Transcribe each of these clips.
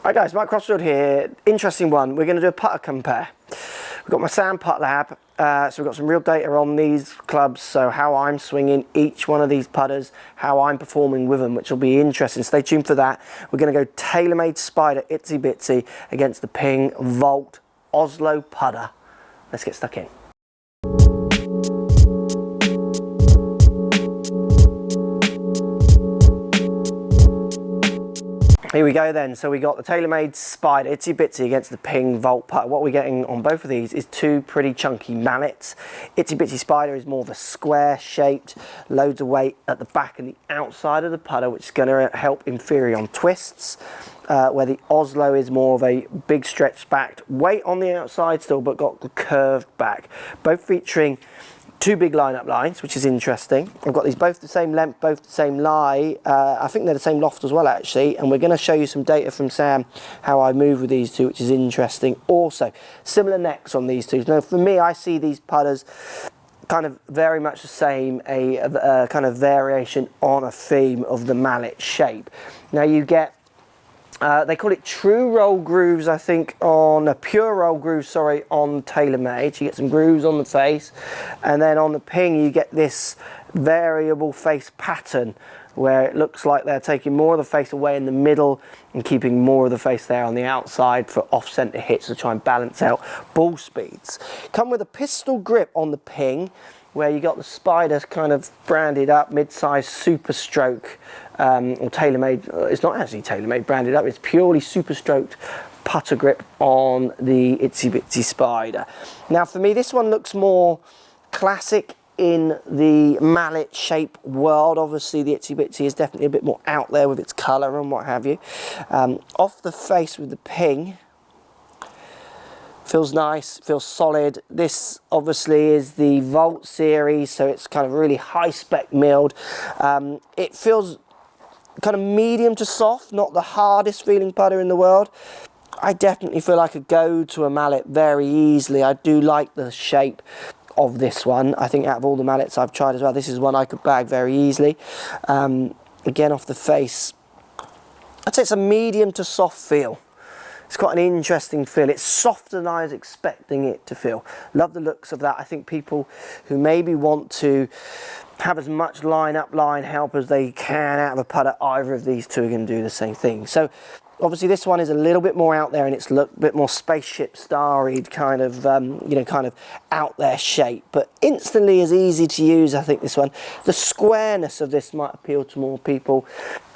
Hi guys, Mark Crossfield here. Interesting one. We're going to do a putter compare. We've got my Sam Putt lab, so we've got some real data on these clubs, so how I'm swinging each one of these putters, how I'm performing with them, which will be interesting. Stay tuned for that. We're going to go TaylorMade Spider Itsy Bitsy against the Ping Vault Oslo putter. Let's get stuck in. Here we go then. So we got the TaylorMade Spider Itsy Bitsy against the Ping Vault putter. What we're getting on both of these is two pretty chunky mallets. Itsy Bitsy Spider is more of a square shaped, loads of weight at the back and the outside of the putter, which is going to help inferior on twists. Where the Oslo is more of a big stretched backed, weight on the outside still, but got the curved back. Both featuring two big lineup lines, which is interesting. I've got these both the same length, both the same lie. I think they're the same loft as well, actually. And we're going to show you some data from Sam, how I move with these two, which is interesting. Also, similar necks on these two. Now, for me, I see these putters kind of very much the same, a kind of variation on a theme of the mallet shape. Now, you get they call it true roll grooves, I think, on pure roll grooves, sorry, on TaylorMade. You get some grooves on the face, and then on the Ping you get this variable face pattern where it looks like they're taking more of the face away in the middle and keeping more of the face there on the outside for off-center hits to try and balance out ball speeds. Come with a pistol grip on the Ping, where you got the Spiders kind of branded up, mid-size super stroke, or TaylorMade. It's not actually TaylorMade branded up, it's purely super stroked putter grip on the Itsy Bitsy Spider. Now for me, this one looks more classic in the mallet shape world. Obviously the Itsy Bitsy is definitely a bit more out there with its colour and what have you. Off the face with the Ping, feels nice, feels solid. This obviously is the Vault series, so it's kind of really high spec milled. It feels kind of medium to soft, not the hardest feeling putter in the world. I definitely feel I could go to a mallet very easily. I do like the shape of this one. I think out of all the mallets I've tried as well, this is one I could bag very easily. Again, off the face, I'd say it's a medium to soft feel. It's quite an interesting feel. It's softer than I was expecting it to feel. Love the looks of that. I think people who maybe want to have as much line help as they can out of a putter, either of these two are going to do the same thing. So obviously this one is a little bit more out there in its look, a bit more spaceship star-y kind of, you know, kind of out there shape, but instantly as easy to use. I think this one, the squareness of this might appeal to more people,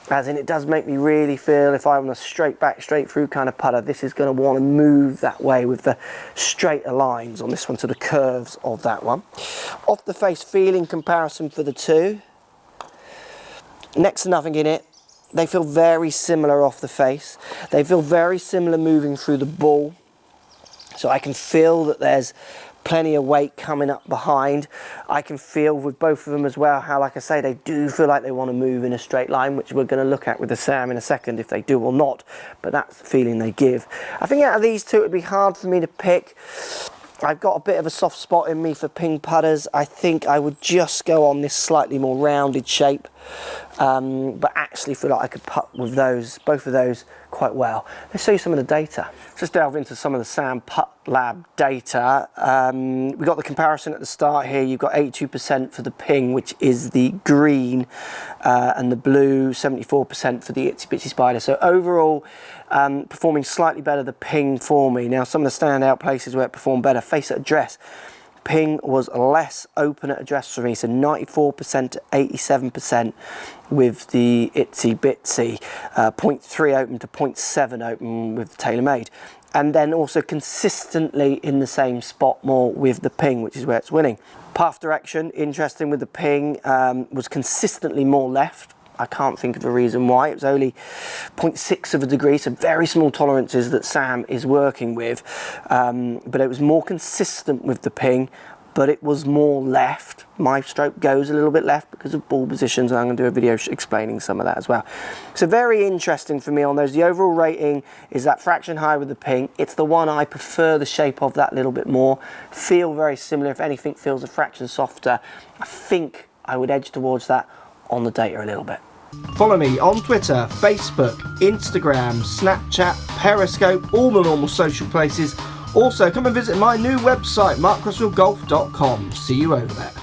as in it does make me really feel if I'm on a straight back, straight through kind of putter, this is going to want to move that way with the straighter lines on this one to the curves of that one. Off the face feeling comparison for the two, next to nothing in it. They feel very similar off the face. They feel very similar moving through the ball. So I can feel that there's plenty of weight coming up behind. I can feel with both of them as well how, like I say, they do feel like they want to move in a straight line, which we're going to look at with the Sam in a second if they do or not, but that's the feeling they give. I think out of these two it would be hard for me to pick. I've got a bit of a soft spot in me for Ping putters. I think I would just go on this slightly more rounded shape, but actually feel like I could putt with those, both of those, quite well. Let's show you some of the data. Let's delve into some of the Sam Putt Lab data. We've got the comparison at the start here. You've got 82% for the Ping, which is the green, and the blue, 74% for the Itsy Bitsy Spider. So overall, performing slightly better the Ping for me. Now some of the standout places where it performed better, face at address. Ping was less open at address for me, so 94% to 87% with the Itsy Bitsy, 0.3 open to 0.7 open with the TaylorMade. And then also consistently in the same spot more with the Ping, which is where it's winning. Path direction, interesting with the Ping, was consistently more left. I can't think of a reason why. It was only 0.6 of a degree, so very small tolerances that Sam is working with. But it was more consistent with the Ping, but it was more left. My stroke goes a little bit left because of ball positions, and I'm going to do a video explaining some of that as well. So very interesting for me on those. The overall rating is that fraction high with the Ping. It's the one I prefer the shape of that little bit more. Feel very similar. If anything, feels a fraction softer. I think I would edge towards that on the data a little bit. Follow me on Twitter, Facebook, Instagram, Snapchat, Periscope, all the normal social places. Also, come and visit my new website, markcrossfieldgolf.com. See you over there.